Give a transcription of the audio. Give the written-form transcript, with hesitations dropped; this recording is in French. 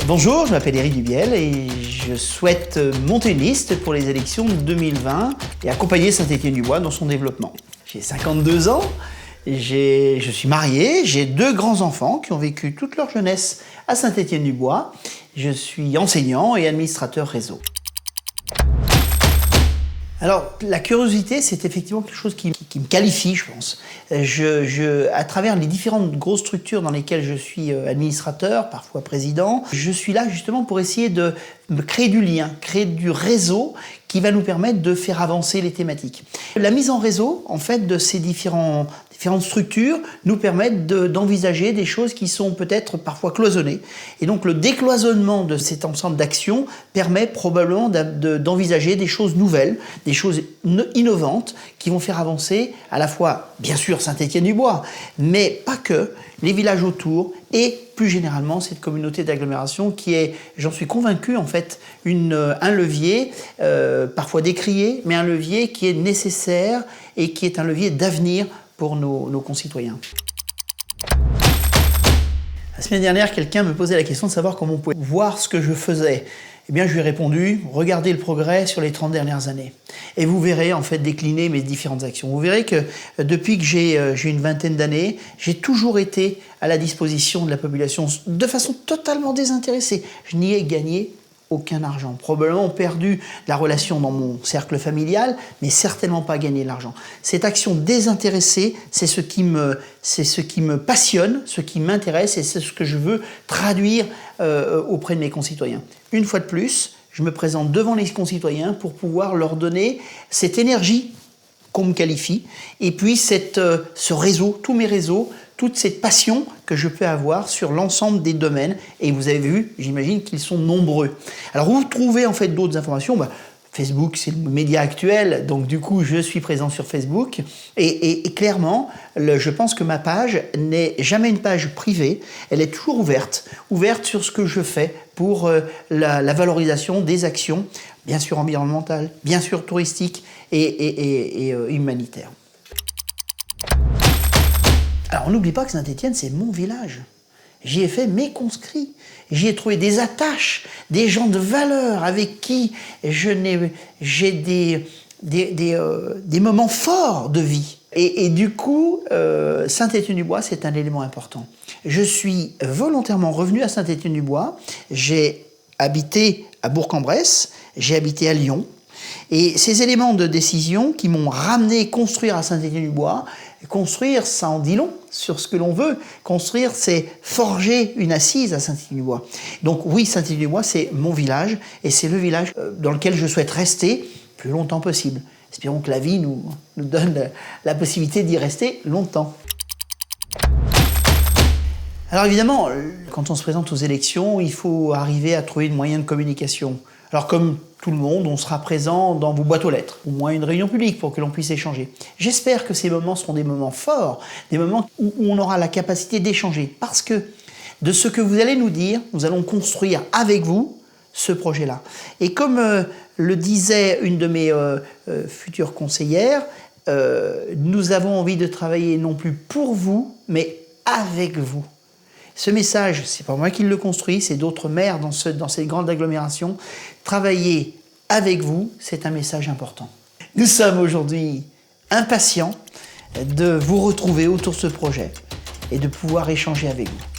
Bonjour, je m'appelle Éric Dubiel et je souhaite monter une liste pour les élections de 2020 et accompagner Saint-Étienne-du-Bois dans son développement. J'ai 52 ans, je suis marié, j'ai 2 grands-enfants qui ont vécu toute leur jeunesse à Saint-Étienne-du-Bois. Je suis enseignant et administrateur réseau. Alors, la curiosité, c'est effectivement quelque chose qui me qualifie, je pense. À travers les différentes grosses structures dans lesquelles je suis administrateur, parfois président, je suis là justement pour essayer de créer du lien, créer du réseau qui va nous permettre de faire avancer les thématiques. La mise en réseau, en fait, de ces différentes structures nous permettent d'envisager des choses qui sont peut-être parfois cloisonnées. Et donc le décloisonnement de cet ensemble d'actions permet probablement d'envisager des choses nouvelles, des choses innovantes qui vont faire avancer à la fois, bien sûr, Saint-Étienne-du-Bois, mais pas que, les villages autour et plus généralement cette communauté d'agglomération qui est, j'en suis convaincu, en fait, un levier, parfois décrié, mais un levier qui est nécessaire et qui est un levier d'avenir pour nos concitoyens. La semaine dernière, quelqu'un me posait la question de savoir comment on pouvait voir ce que je faisais. Eh bien, je lui ai répondu, regardez le progrès sur les 30 dernières années. Et vous verrez, en fait, décliner mes différentes actions. Vous verrez que depuis que j'ai une vingtaine d'années, j'ai toujours été à la disposition de la population de façon totalement désintéressée. Je n'y ai gagné aucun argent. Probablement perdu la relation dans mon cercle familial, mais certainement pas gagné de l'argent. Cette action désintéressée, c'est ce qui me passionne, ce qui m'intéresse et c'est ce que je veux traduire auprès de mes concitoyens. Une fois de plus, je me présente devant les concitoyens pour pouvoir leur donner cette énergie qu'on me qualifie et puis ce réseau, tous mes réseaux, toute cette passion que je peux avoir sur l'ensemble des domaines. Et vous avez vu, j'imagine qu'ils sont nombreux. Alors, vous trouvez en fait d'autres informations. Facebook, c'est le média actuel, donc du coup, je suis présent sur Facebook. Et clairement, je pense que ma page n'est jamais une page privée. Elle est toujours ouverte sur ce que je fais pour la valorisation des actions, bien sûr environnementales, bien sûr touristiques et humanitaires. Alors, on n'oublie pas que Saint-Étienne, c'est mon village. J'y ai fait mes conscrits. J'y ai trouvé des attaches, des gens de valeur avec qui j'ai des moments forts de vie. Et du coup, Saint-Étienne-du-Bois, c'est un élément important. Je suis volontairement revenu à Saint-Étienne-du-Bois. J'ai habité à Bourg-en-Bresse, j'ai habité à Lyon. Et ces éléments de décision qui m'ont ramené construire à Saint-Étienne-du-Bois, construire, ça en dit long sur ce que l'on veut. Construire, c'est forger une assise à Saint-Étienne-du-Bois. Donc oui, Saint-Étienne-du-Bois, c'est mon village et c'est le village dans lequel je souhaite rester le plus longtemps possible. Espérons que la vie nous donne la possibilité d'y rester longtemps. Alors évidemment, quand on se présente aux élections, il faut arriver à trouver une moyen de communication. Alors comme tout le monde, on sera présent dans vos boîtes aux lettres, au moins une réunion publique pour que l'on puisse échanger. J'espère que ces moments seront des moments forts, des moments où on aura la capacité d'échanger. Parce que de ce que vous allez nous dire, nous allons construire avec vous ce projet-là. Et comme le disait une de mes futures conseillères, nous avons envie de travailler non plus pour vous, mais avec vous. Ce message, c'est pas moi qui le construis, c'est d'autres maires dans ces grandes agglomérations. Travailler avec vous, c'est un message important. Nous sommes aujourd'hui impatients de vous retrouver autour de ce projet et de pouvoir échanger avec vous.